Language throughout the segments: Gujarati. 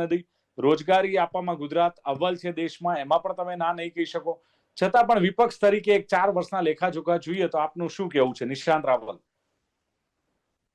નથી. રોજગારી આપવામાં ગુજરાત અવ્વલ છે દેશમાં, એમાં પણ તમે ના નહીં કહી શકો. છતાં પણ વિપક્ષ તરીકે એક 4 વર્ષના લેખાજોખા જોઈએ તો આપનું શું કહેવું છે, નિશાંત રાવલ?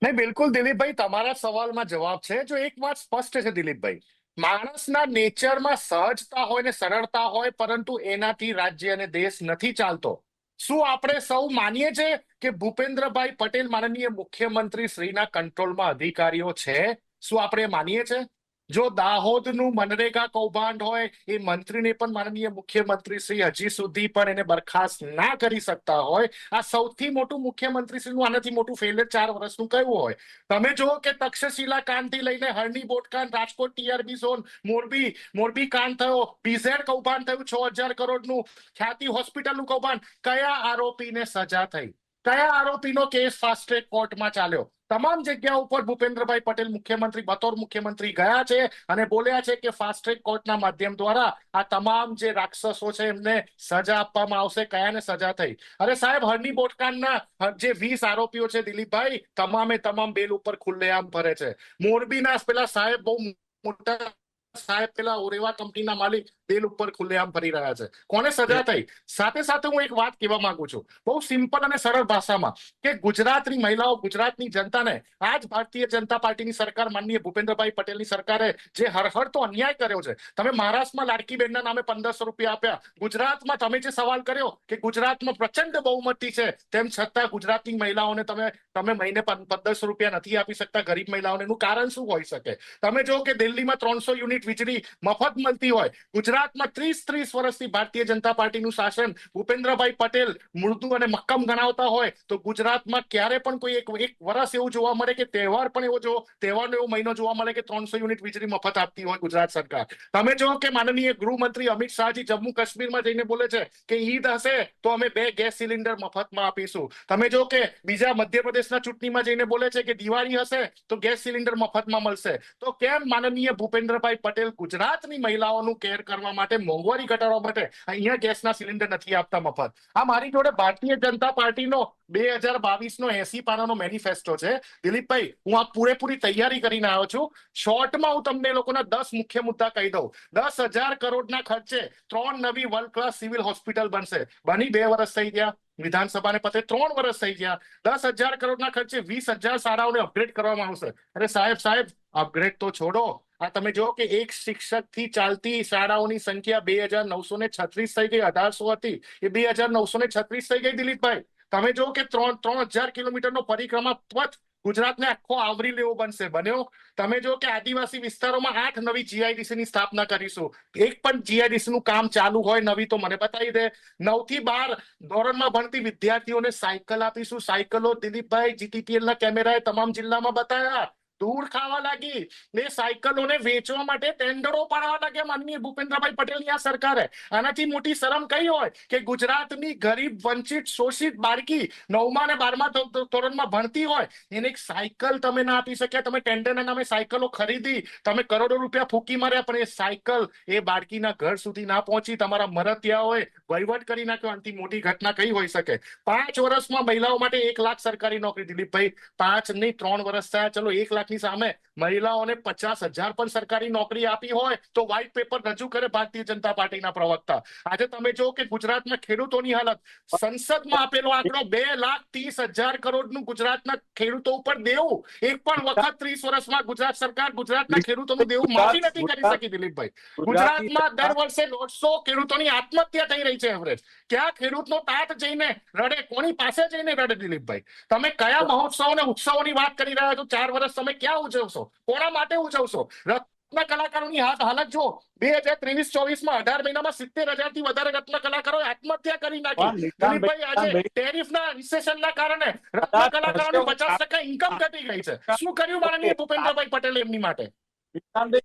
નહીં, બિલકુલ દિલીપભાઈ, તમારા સવાલમાં જવાબ છે. જો એક વાત સ્પષ્ટ છે દિલીપભાઈ, માણસના નેચરમાં સહજતા હોય ને સરળતા હોય, પરંતુ એનાથી રાજ્ય અને દેશ નથી ચાલતો. શું આપણે સૌ માનીએ છીએ કે ભૂપેન્દ્રભાઈ પટેલ માનનીય મુખ્યમંત્રી શ્રીના કંટ્રોલમાં અધિકારીઓ છે? શું આપણે માનીએ છીએ? જો દાહોદનું મનરેગા કૌભાંડ હોય, એ મંત્રીને પણ માનનીય મુખ્યમંત્રી શ્રી હજી સુધી પણ એને બરખાસ્ત ના કરી શકતા હોય, આ સૌથી મોટું મુખ્યમંત્રી શ્રીનું આનાથી મોટું ફેલિયર 4 વર્ષનું કયું હોય? તમે જુઓ કે તક્ષશિલા કાંડથી લઈને હરણી બોટકાંડ, રાજકોટ ટીઆરબી ઝોન, મોરબી કાંડ થયો, પીઝેડ કૌભાંડ થયું 6,000 કરોડનું, ખ્યાતિ હોસ્પિટલનું કૌભાંડ, કયા આરોપીને સજા થઈ? કયા આરોપીનો કેસ ફાસ્ટ ટ્રેક કોર્ટમાં ચાલ્યો? તમામ જગ્યા ઉપર ભૂપેન્દ્રભાઈ પટેલ મુખ્યમંત્રી બતૌર મુખ્યમંત્રી ગયા છે અને બોલ્યા છે કે ફાસ્ટ ટ્રેક કોર્ટના માધ્યમ દ્વારા આ તમામ જે રાક્ષસો છે એમને સજા આપવામાં આવશે. કયાને સજા થઈ? અરે સાહેબ, હરણી બોટકાંડના જે 20 આરોપીઓ છે દિલીપભાઈ, તમામે તમામ બેલ ઉપર ખુલ્લેઆમ ફરે છે. મોરબીના પેલા સાહેબ, બહુ મોટા સાહેબ, પેલા ઓરેવા કંપનીના માલિક, બેલ ઉપર ખુલ્લેઆમ ફરી રહ્યા છે. કોને સજા થઈ? સાથે સાથે હું એક વાત કહેવા માંગુ છું, બહુ સિમ્પલ અને સરળ ભાષામાં, કે ગુજરાતની મહિલાઓ, ગુજરાતની જનતાને આજ ભારતીય જનતા પાર્ટીની સરકાર, માનનીય ભૂપેન્દ્રભાઈ પટેલની સરકારે જે હરહરતો અન્યાય કર્યો છે. તમે મહારાષ્ટ્રમાં લાડકી બહેનના નામે 1,500 રૂપિયા આપ્યા. ગુજરાતમાં તમે જે સવાલ કર્યો કે ગુજરાતમાં પ્રચંડ બહુમતી છે, તેમ છતાં ગુજરાતની મહિલાઓને તમે મહિને 1,500 રૂપિયા નથી આપી શકતા ગરીબ મહિલાઓને. એનું કારણ શું હોઈ શકે? તમે જો કે દિલ્હીમાં 300 યુનિટ વીજળી મફત મળતી હોય, ગુજરાતમાં 30 વર્ષથી ભારતીય જનતા પાર્ટીનું શાસન ભૂપેન્દ્રભાઈ પટેલ મૃદુ અને મક્કમ ગણાવતા હોય, તો ગુજરાતમાં ક્યારે પણ કોઈ એક વર્ષ એવું જોવા મળે કે તહેવારનો એવો મહિનો જોવા મળે કે 300 યુનિટ વીજળી મફત આપતી હોય ગુજરાત સરકાર? તમે જો કે માનનીય ગૃહમંત્રી અમિત શાહજી જમ્મુ કાશ્મીરમાં જઈને બોલે છે કે ઈદ હશે તો અમે 2 ગેસ સિલિન્ડર મફતમાં આપીશું. તમે જો કે બીજા મધ્યપ્રદેશના ચૂંટણીમાં જઈને બોલે છે કે દિવાળી હશે તો ગેસ સિલિન્ડર મફતમાં મળશે. તો કેમ માનનીય ભૂપેન્દ્રભાઈ પટેલ ગુજરાતની મહિલાઓનું કેર કરવા માટે, મોંઘવારી ઘટાડવા માટે અહીંયા ગેસના સિલિન્ડર નથી આપતા મફત? આ મારી જોડે ભારતીય જનતા પાર્ટીનો 2022નો 80 પાનાનો મેનિફેસ્ટો છે દિલીપભાઈ. હું આ પૂરેપૂરી તૈયારી કરીને આવ્યો છું. શોર્ટમાં હું તમને એ લોકોના 10 મુખ્ય મુદ્દા કહી દઉં. 10,000 કરોડના ખર્ચે 3 નવી વર્લ્ડ ક્લાસ સિવિલ હોસ્પિટલ બનશે. બની 2 વર્ષ થઈ ગયા, વિધાનસભાને પતે 3 વર્ષ થઈ ગયા. 10,000 કરોડના ખર્ચે 20,000 શાળાઓને અપગ્રેડ કરવામાં આવશે. અરે સાહેબ, અપગ્રેડ તો છોડો, આ તમે જો કે એક શિક્ષક થી ચાલતી શાળાઓની સંખ્યા 2,936 થઈ ગઈ. 1,800 હતી, એ 2,936 થઈ ગઈ દિલીપભાઈ. તમે જો કે 3,000 કિલોમીટરનો પરિક્રમા પથ ગુજરાતને આખો આવરી લેવો બન્યો. તમે જો કે આદિવાસી વિસ્તારોમાં 8 નવી જીઆઈડીસી ની સ્થાપના કરીશું. એક પણ જીઆઈડીસી નું કામ ચાલુ હોય નવી તો મને બતાવી દે. 9 થી 12 ધોરણમાં ભણતી વિદ્યાર્થીઓને સાયકલ આપીશું. સાયકલો દિલીપભાઈ જીટીપીએલ ના કેમેરાએ તમામ જિલ્લામાં બતાવ્યા. ધૂળ ખાવા લાગી. એ સાયકલોને વેચવા માટે ટેન્ડરો પાડવા લાગ્યા માનનીય ભૂપેન્દ્રભાઈ પટેલની આ સરકારે. આનાથી મોટી શરમ કઈ હોય કે ગુજરાતની ગરીબ, વંચિત, શોષિત બાળકી 9મા અને 12મા ધોરણમાં ભણતી હોય, એને એક સાયકલ તમે ના આપી શક્યા. તમે ટેન્ડરના નામે સાયકલો ખરીદી, તમે કરોડો રૂપિયા ફૂંકી માર્યા, પણ એ સાયકલ એ બાળકીના ઘર સુધી ના પહોંચી. તમારા મરતિયાઓએ વહીવટ કરી નાખ્યો. આનાથી મોટી ઘટના કઈ હોઈ શકે? 5 વર્ષમાં મહિલાઓ માટે 1 લાખ સરકારી નોકરી દિલીપભાઈ. 5 નહીં, 3 વર્ષ થયા. ચલો 1 લાખની સામે મહિલાઓને 50,000 પણ સરકારી નોકરી આપી હોય તો વ્હાઇટ પેપર રજૂ કરે ભારતીય જનતા પાર્ટીના પ્રવક્તા. આજે તમે જો કે ગુજરાતના ખેડૂતોની હાલત, સંસદમાં આપેલો આંકડો 2,30,000 કરોડનું ગુજરાતના ખેડૂતો ઉપર દેવું. એક પણ વખત 30 વર્ષમાં ગુજરાત સરકાર ગુજરાતના ખેડૂતોનું દેવું માફી નથી કરી શકી દિલીપભાઈ. ગુજરાતમાં દર વર્ષે 150 ખેડૂતોની આત્મહત્યા થઈ રહી છે એવરેજ. ક્યાં ખેડૂતનો તાત જઈને રડે? કોની પાસે જઈને રડે દિલીપભાઈ? તમે કયા મહોત્સવ અને ઉત્સવોની વાત કરી રહ્યા છો? 4 વર્ષ તમે ક્યાં ઉજવશો? કોના માટે ઉજવશો? રત્ન કલાકારોની હાલત જો 2023-24માં 18 મહિનામાં 70,000 થી વધારે રત્ન કલાકારોએ આત્મહત્યા કરી નાખી. દિલીપભાઈ, આજે ટેરિફના રિસેશનના કારણે રત્ન કલાકારોની 50% ઇન્કમ ઘટી ગઈ છે. શું કર્યું માનનીય ભૂપેન્દ્રભાઈ પટેલે એમની માટે? કારણો